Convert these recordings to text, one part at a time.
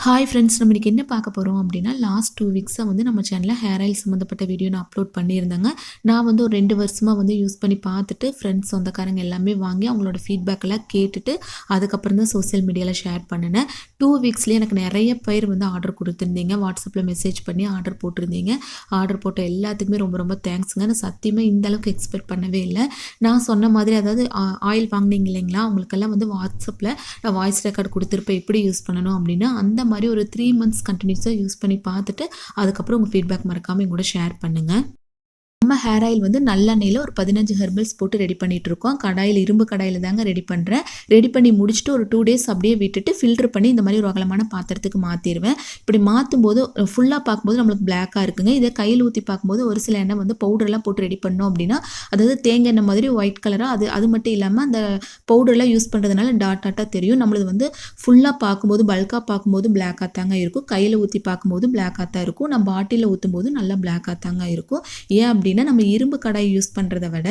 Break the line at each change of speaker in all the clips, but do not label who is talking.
Hi friends, நம்ம இன்னைக்கு என்ன பார்க்க போகிறோம் அப்படின்னா, லாஸ்ட் 2 வீக்ஸாக வந்து நம்ம சேனலில் ஹேர் ஆயில் சம்மந்தப்பட்ட வீடியோ நான் அப்லோட் பண்ணியிருந்தேங்க. நான் வந்து ஒரு 2 வருஷமாக வந்து யூஸ் பண்ணி பார்த்துட்டு, ஃப்ரெண்ட்ஸ் சொந்தக்காரங்க எல்லாமே வாங்கி அவங்களோட ஃபீட்பேக் எல்லாம் கேட்டுட்டு, அதுக்கப்புறம் தான் சோசியல் மீடியாவில் ஷேர் பண்ணினேன். 2 வீக்ஸ்லேயே எனக்கு நிறைய பேர் வந்து ஆர்டர் கொடுத்துருந்தீங்க. வாட்ஸ்அப்பில் மெசேஜ் பண்ணி ஆர்டர் போட்டிருந்தீங்க. ஆர்டர் போட்ட எல்லாத்துக்குமே ரொம்ப ரொம்ப தேங்க்ஸுங்க. நான் சத்தியமாக இந்த அளவுக்கு எக்ஸ்பெக்ட் பண்ணவே இல்லை. நான் சொன்ன மாதிரி, அதாவது ஆயில் வாங்கினீங்க இல்லைங்களா, அவங்களுக்கெல்லாம் வந்து வாட்ஸ்அப்பில் நான் வாய்ஸ் ரெக்கார்ட் கொடுத்துருப்பேன் எப்படி யூஸ் பண்ணணும் அப்படின்னு. அந்த மாதிரி ஒரு 3 மந்த்ஸ் கண்டினியூஸாக யூஸ் பண்ணி பார்த்துட்டு, அதுக்கப்புறம் உங்கள் ஃபீட்பேக் மறக்காமல் என் கூட ஷேர் பண்ணுங்கள். நம்ம ஹேர் ஆயில் வந்து நல்லெண்ணெயில் ஒரு 15 ஹெர்பல்ஸ் போட்டு ரெடி பண்ணிட்டு இருக்கோம். கடாயில், இரும்பு கடாயில் தாங்க ரெடி பண்ணுறேன். ரெடி பண்ணி முடிச்சுட்டு ஒரு 2 டேஸ் அப்படியே விட்டுட்டு ஃபில்டர் பண்ணி இந்த மாதிரி ஒரு அகலமான பாத்திரத்துக்கு மாற்றிடுவேன். இப்படி மாற்றும்போது ஃபுல்லாக பார்க்கும்போது நம்மளுக்கு பிளாக்காக இருக்குங்க. இதை கையில் ஊற்றி பார்க்கும்போது ஒரு சில எண்ணெய் வந்து பவுடர்லாம் போட்டு ரெடி பண்ணோம் அப்படின்னா, அதாவது தேங்காய் எண்ணெய் மாதிரி ஒயிட் கலராக, அது மட்டும் இல்லாமல் அந்த பவுடர்லாம் யூஸ் பண்ணுறதுனால டாட்டாக தெரியும். நம்மளது வந்து ஃபுல்லாக பார்க்கும்போது, பல்காக பார்க்கும்போது பிளாக்காக தாங்க இருக்கும். கையில் ஊற்றி பார்க்கும்போது பிளாக்காக தான் இருக்கும். நம்ம பாட்டிலில் ஊற்றும் போது நல்லா பிளாக்காக தாங்க இருக்கும். ஏன் அப்படின்னா, நம்ம இரும்பு கடாய் யூஸ் பண்ணுறத விட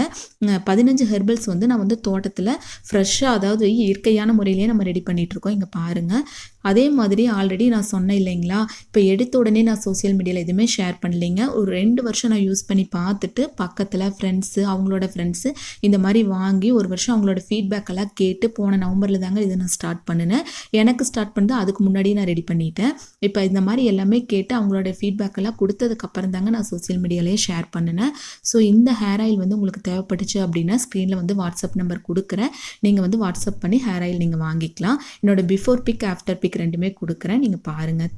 15 ஹெர்பல்ஸ் வந்து நான் வந்து தோட்டத்தில் ஃப்ரெஷ்ஷாக, அதாவது இயற்கையான முறையிலேயே நம்ம ரெடி பண்ணிகிட்ருக்கோம். இங்கே பாருங்கள். அதே மாதிரி ஆல்ரெடி நான் சொன்னேன் இல்லைங்களா, இப்போ எடுத்த உடனே நான் சோசியல் மீடியாவில் எதுவுமே ஷேர் பண்ணலைங்க. ஒரு 2 வருஷம் நான் யூஸ் பண்ணி பார்த்துட்டு, பக்கத்தில் ஃப்ரெண்ட்ஸு, அவங்களோட ஃப்ரெண்ட்ஸு இந்த மாதிரி வாங்கி ஒரு வருஷம் அவங்களோட ஃபீட்பேக் எல்லாம் கேட்டு, போன நவம்பரில் தாங்க இதை நான் ஸ்டார்ட் பண்ணினேன். எனக்கு ஸ்டார்ட் பண்ணது அதுக்கு முன்னாடியே நான் ரெடி பண்ணிட்டேன். இப்போ இந்த மாதிரி எல்லாமே கேட்டு அவங்களோட ஃபீட்பேக் எல்லாம் கொடுத்ததுக்கப்புறம் தாங்க நான் சோசியல் மீடியாலேயே ஷேர் பண்ணினேன். ஸோ இந்த ஹேர் ஆயில் வந்து உங்களுக்கு தேவைப்பட்டுச்சு அப்படின்னா, ஸ்க்ரீனில் வந்து வாட்ஸ்அப் நம்பர் கொடுக்குறேன். நீங்கள் வந்து வாட்ஸ்அப் பண்ணி ஹேர் ஆயில் நீங்கள் வாங்கிக்கலாம். என்னோட பிஃபோர் பிக், ஆஃப்டர் பிக் 2மே கொடுக்குறேன். நீங்கள் பாருங்கள்.